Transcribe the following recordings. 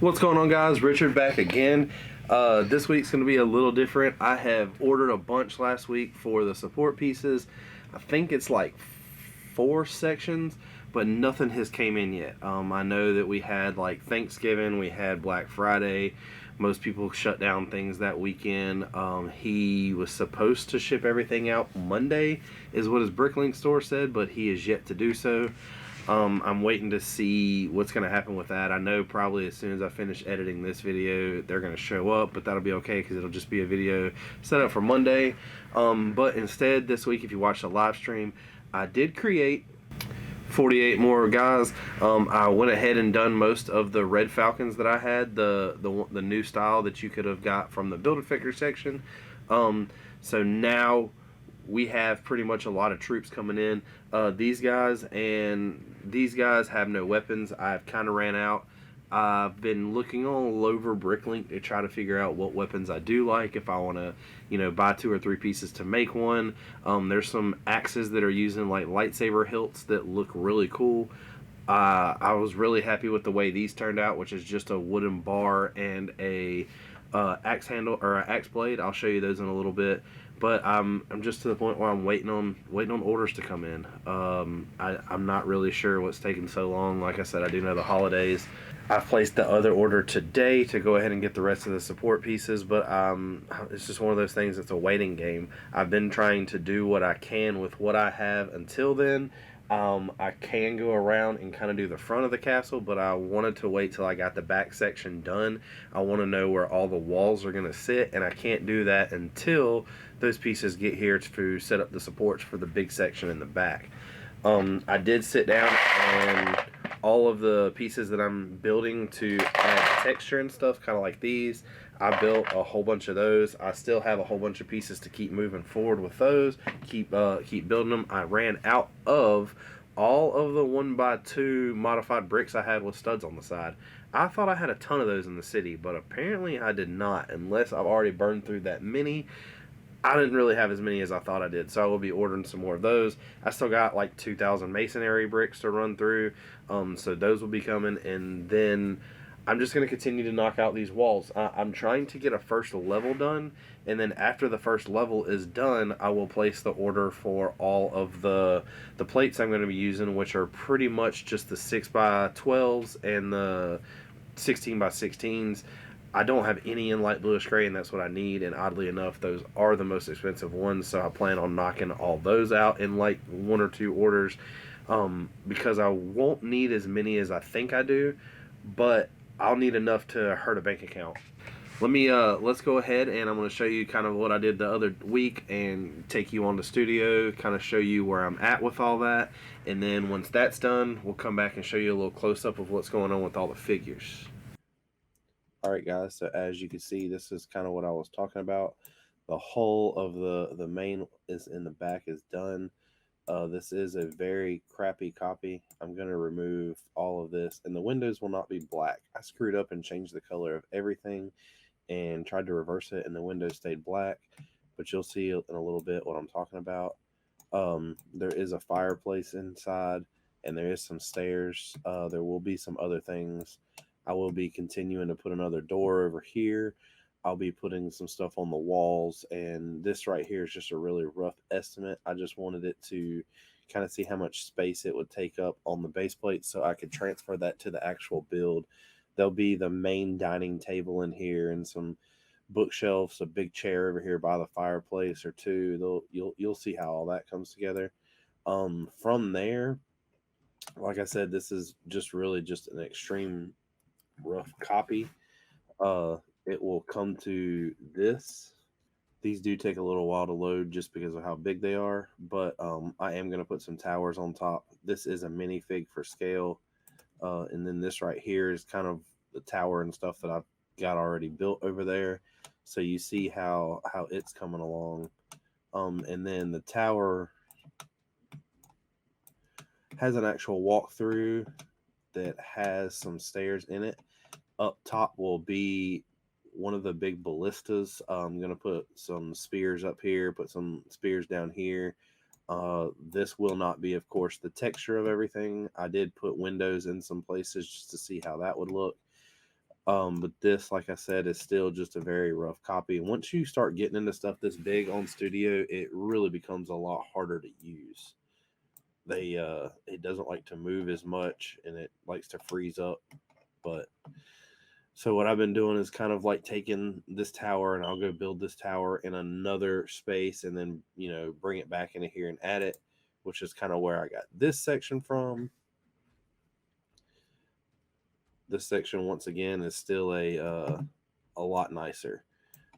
What's going on, guys? Richard back again. This week's going to be a little different. I have ordered a bunch last week for the support pieces. I think it's like 4 sections, but nothing has came in yet. I know that we had like Thanksgiving, we had Black Friday. Most people shut down things that weekend. He was supposed to ship everything out Monday, is what his Bricklink store said, but he is yet to do so. I'm waiting to see what's going to happen with that. I know probably as soon as I finish editing this video, they're going to show up, but that'll be okay because it'll just be a video set up for Monday. But instead, this week, if you watch the live stream, I did create 48 more guys. I went ahead and done most of the red Falcons that I had, the new style that you could have got from the Build-A-Figure section. So now we have pretty much a lot of troops coming in. These guys have no weapons. I've kind of ran out. I've been looking all over Bricklink to try to figure out what weapons I do like, if I want to, buy 2 or 3 pieces to make one. There's some axes that are using like lightsaber hilts that look really cool. I was really happy with the way these turned out, which is just a wooden bar and a axe handle or an axe blade. I'll show you those in a little bit. But I'm just to the point where I'm waiting on orders to come in. I'm not really sure what's taking so long. Like I said, I do know the holidays. I placed the other order today to go ahead and get the rest of the support pieces, but it's just one of those things. It's a waiting game. I've been trying to do what I can with what I have until then. I can go around and kind of do the front of the castle, but I wanted to wait till I got the back section done. I want to know where all the walls are going to sit, and I can't do that until those pieces get here to set up the supports for the big section in the back. I did sit down and all of the pieces that I'm building to add texture and stuff, kind of like these, I built a whole bunch of those. I still have a whole bunch of pieces to keep moving forward with those, keep building them. I ran out of all of the 1x2 modified bricks I had with studs on the side. I thought I had a ton of those in the city, but apparently I did not, unless I've already burned through that many. I didn't really have as many as I thought I did, so I will be ordering some more of those. I still got like 2,000 masonry bricks to run through, so those will be coming, and then I'm just going to continue to knock out these walls. I'm trying to get a first level done, and then after the first level is done, I will place the order for all of the plates I'm going to be using, which are pretty much just the 6x12s and the 16x16s. I don't have any in light bluish gray, and that's what I need, and oddly enough, those are the most expensive ones, so I plan on knocking all those out in like 1 or 2 orders, because I won't need as many as I think I do, but I'll need enough to hurt a bank account. Let's go ahead, and I'm going to show you kind of what I did the other week and take you on the studio, kind of show you where I'm at with all that, and then once that's done, we'll come back and show you a little close-up of what's going on with all the figures. Alright guys, so as you can see, this is kind of what I was talking about. The whole of the main is in the back is done. This is a very crappy copy. I'm going to remove all of this, and the windows will not be black. I screwed up and changed the color of everything and tried to reverse it, and the windows stayed black, but you'll see in a little bit what I'm talking about. There is a fireplace inside, and there is some stairs. There will be some other things. I will be continuing to put another door over here. I'll be putting some stuff on the walls, and this right here is just a really rough estimate. I just wanted it to kind of see how much space it would take up on the base plate so I could transfer that to the actual build. There'll be the main dining table in here and some bookshelves, a big chair over here by the fireplace or 2. You'll see how all that comes together. From there, like I said, this is just really just an extreme rough copy. It will come to this. These do take a little while to load just because of how big they are, but I am going to put some towers on top. This is a minifig for scale, and then this right here is kind of the tower and stuff that I've got already built over there, so you see how it's coming along. And then the tower has an actual walkthrough that has some stairs in it. Up top will be one of the big ballistas. I'm going to put some spears up here, put some spears down here. This will not be, of course, the texture of everything. I did put windows in some places just to see how that would look. But this, like I said, is still just a very rough copy. And once you start getting into stuff this big on Studio, it really becomes a lot harder to use. It doesn't like to move as much, and it likes to freeze up. But so what I've been doing is kind of like taking this tower, and I'll go build this tower in another space, and then bring it back into here and add it, which is kind of where I got this section from. This section once again is still a lot nicer,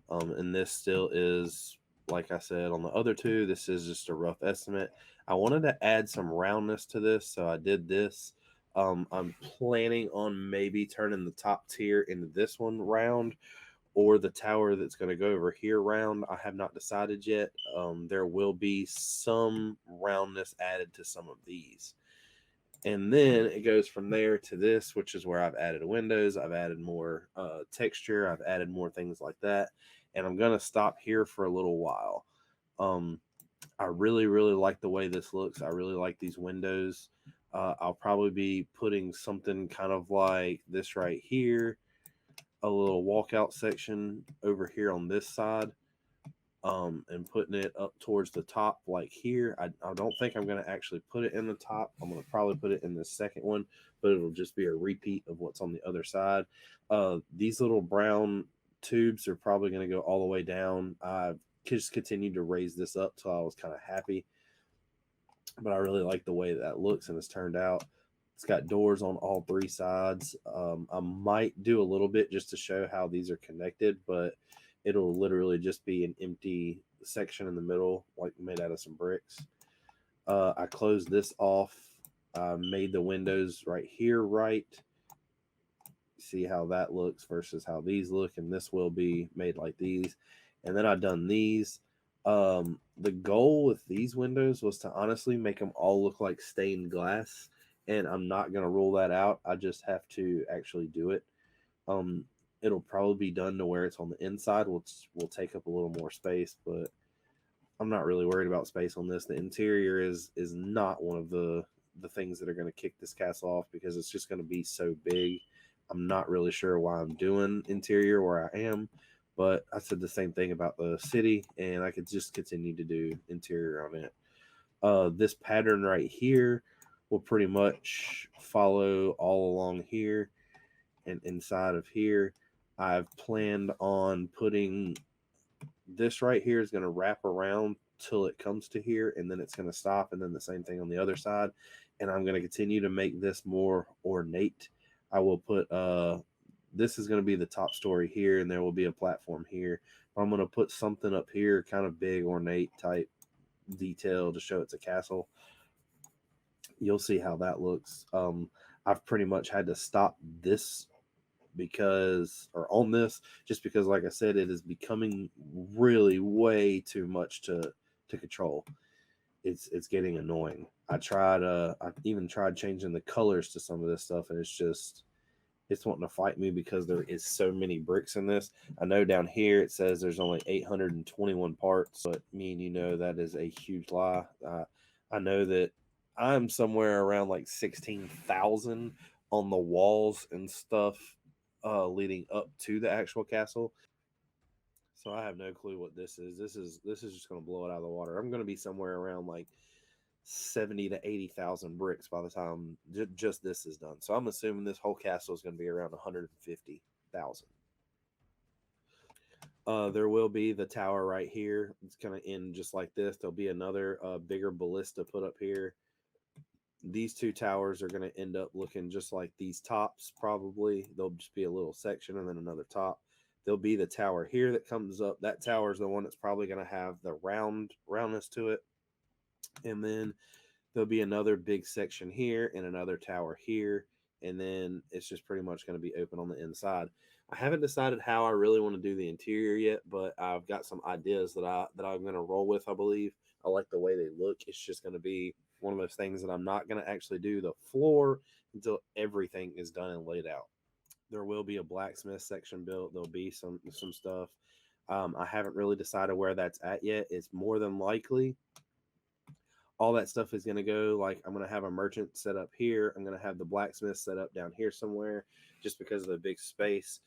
and this still is, like I said on the other two, this is just a rough estimate. I wanted to add some roundness to this, so I did this. I'm planning on maybe turning the top tier into this one round, or the tower that's going to go over here round. I have not decided yet. There will be some roundness added to some of these. And then it goes from there to this, which is where I've added windows. I've added more texture. I've added more things like that. And I'm going to stop here for a little while. I really, really like the way this looks. I really like these windows. I'll probably be putting something kind of like this right here, a little walkout section over here on this side, and putting it up towards the top like here. I don't think I'm going to actually put it in the top. I'm going to probably put it in the second one, but it'll just be a repeat of what's on the other side. These little brown tubes are probably going to go all the way down. I've just continued to raise this up till I was kind of happy, but I really like the way that looks and it's turned out. It's got doors on all three sides. I might do a little bit just to show how these are connected, but it'll literally just be an empty section in the middle, like made out of some bricks. I closed this off. I made the windows right here right. See how that looks versus how these look, and this will be made like these. And then I've done these. The goal with these windows was to honestly make them all look like stained glass, and I'm not going to rule that out. I just have to actually do it. It'll probably be done to where it's on the inside, which will take up a little more space, but I'm not really worried about space on this. The interior is not one of the things that are going to kick this castle off because it's just going to be so big. I'm not really sure why I'm doing interior where I am, but I said the same thing about the city, and I could just continue to do interior on it. This pattern right here will pretty much follow all along here and inside of here. I've planned on putting this right here is going to wrap around till it comes to here, and then it's going to stop, and then the same thing on the other side. And I'm going to continue to make this more ornate. I will put this is going to be the top story here, and there will be a platform here. But I'm going to put something up here, kind of big, ornate type detail to show it's a castle. You'll see how that looks. I've pretty much had to stop this on this, just because, like I said, it is becoming really way too much to control. It's getting annoying. I even tried changing the colors to some of this stuff, and it's wanting to fight me because there is so many bricks in this. I know down here it says there's only 821 parts, but that is a huge lie. I know that I'm somewhere around like 16,000 on the walls and stuff leading up to the actual castle. So I have no clue what this is. This is just going to blow it out of the water. I'm going to be somewhere around like 70 to 80,000 bricks by the time just this is done. So I'm assuming this whole castle is going to be around 150,000. There will be the tower right here. It's going to end just like this. There'll be another bigger ballista put up here. These two towers are going to end up looking just like these tops, probably. There'll just be a little section and then another top. There'll be the tower here that comes up. That tower is the one that's probably going to have the roundness to it. And then there'll be another big section here and another tower here. And then it's just pretty much going to be open on the inside. I haven't decided how I really want to do the interior yet, but I've got some ideas that I'm going to roll with, I believe. I like the way they look. It's just going to be one of those things that I'm not going to actually do the floor until everything is done and laid out. There will be a blacksmith section built. There'll be some stuff. I haven't really decided where that's at yet. It's more than likely all that stuff is going to go. Like, I'm going to have a merchant set up here. I'm going to have the blacksmith set up down here somewhere, just because of the big space.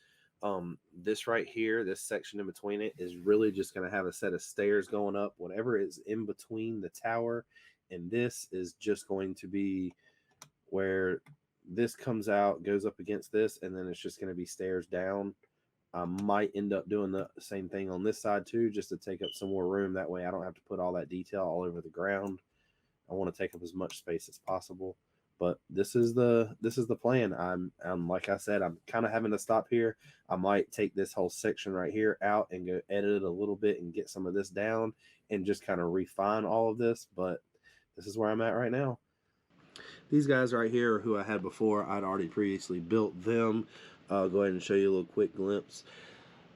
This right here, this section in between it, is really just going to have a set of stairs going up. Whatever is in between the tower and this is just going to be where this comes out, goes up against this, and then it's just going to be stairs down. I might end up doing the same thing on this side too, just to take up some more room. That way I don't have to put all that detail all over the ground. I want to take up as much space as possible. But this is the plan. I'm like I said, I'm kind of having to stop here. I might take this whole section right here out and go edit it a little bit and get some of this down and just kind of refine all of this. But this is where I'm at right now. These guys right here are who I had before. I'd already previously built them. I'll go ahead and show you a little quick glimpse.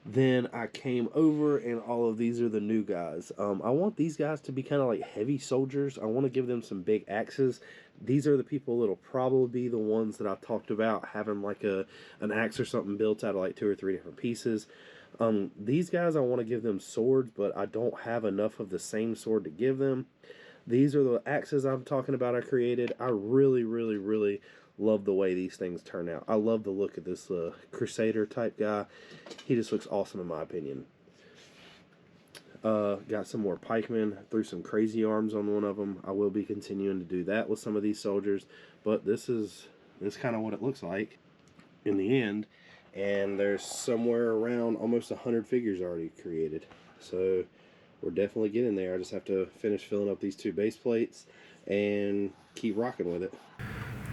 Then I came over, and all of these are the new guys. I want these guys to be kind of like heavy soldiers. I want to give them some big axes. These are the people that'll probably be the ones that I've talked about having like an axe or something built out of like 2 or 3 different pieces. These guys, I want to give them swords, but I don't have enough of the same sword to give them. These are the axes I'm talking about I created. I really, really, really love the way these things turn out. I love the look of this Crusader type guy. He just looks awesome in my opinion. Got some more pikemen. Threw some crazy arms on one of them. I will be continuing to do that with some of these soldiers. But this is kind of what it looks like in the end. And there's somewhere around almost 100 figures already created. So we're definitely getting there. I just have to finish filling up these 2 base plates and keep rocking with it.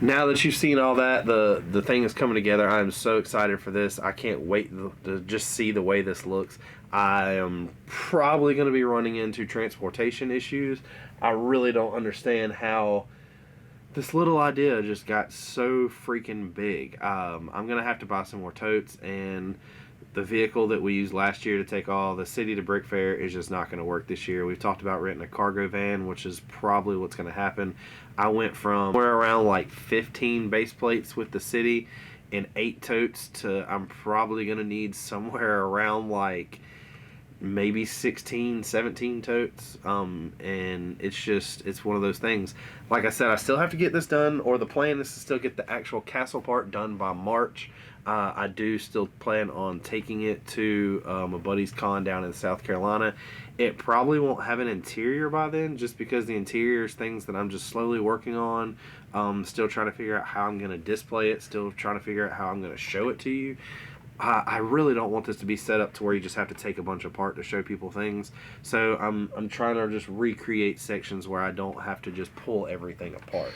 Now that you've seen all that, the thing is coming together. I'm so excited for this. I can't wait to just see the way this looks. I am probably going to be running into transportation issues. I really don't understand how this little idea just got so freaking big. I'm going to have to buy some more totes, and the vehicle that we used last year to take all the city to Brick Fair is just not going to work this year. We've talked about renting a cargo van, which is probably what's going to happen. I went from somewhere around like 15 base plates with the city and 8 totes to I'm probably going to need somewhere around like maybe 16, 17 totes. And it's one of those things. Like I said, I still have to get this done, or the plan is to still get the actual castle part done by March. I do still plan on taking it to a buddy's con down in South Carolina. It probably won't have an interior by then, just because the interior is things that I'm just slowly working on. Still trying to figure out how I'm going to display it. Still trying to figure out how I'm going to show it to you. I really don't want this to be set up to where you just have to take a bunch apart to show people things. So I'm trying to just recreate sections where I don't have to just pull everything apart.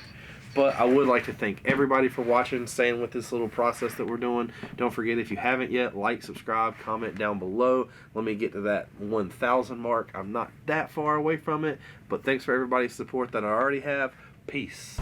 But I would like to thank everybody for watching, staying with this little process that we're doing. Don't forget, if you haven't yet, like, subscribe, comment down below. Let me get to that 1,000 mark. I'm not that far away from it, but thanks for everybody's support that I already have. Peace.